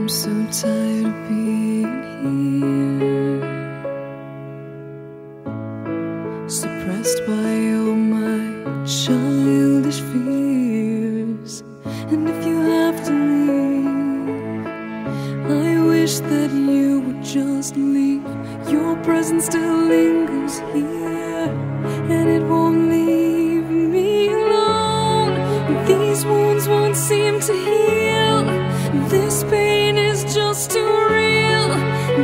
I'm so tired of being here, suppressed by all my childish fears. And if you have to leave, I wish that you would just leave. Your presence still lingers here, and it won't leave me alone. These wounds won't seem to heal. This pain is just too real.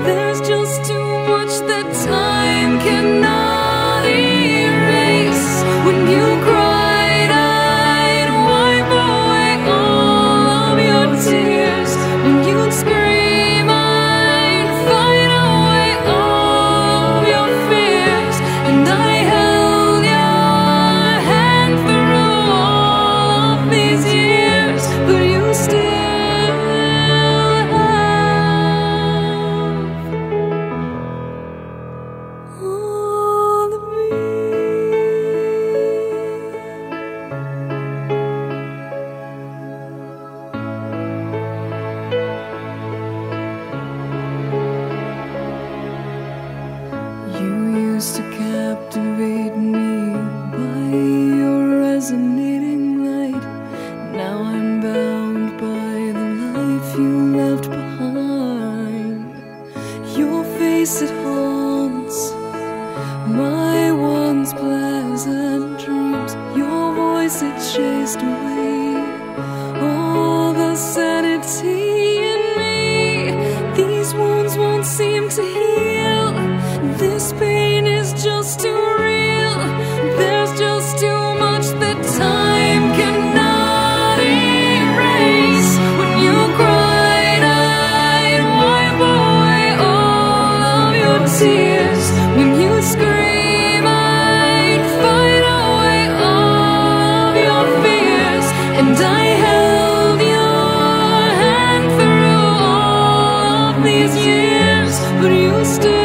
There's just too much that time cannot erase. When you cried, I'd wipe away all of your tears. When you'd scream, I'd fight away all of your fears. And I held your hand through all of these years, but you still to captivate me by your resonating light. Now I'm bound by the life you left behind. Your face, it haunts my once pleasant dreams. Your voice, it chased away all the sanity in me. These wounds won't seem to heal. This pain is just too real. There's just too much that time cannot erase. When you cried, I'd wipe away all of your tears. When you scream, I'd fight away all of your fears. And I held your hand through all of these years, but you still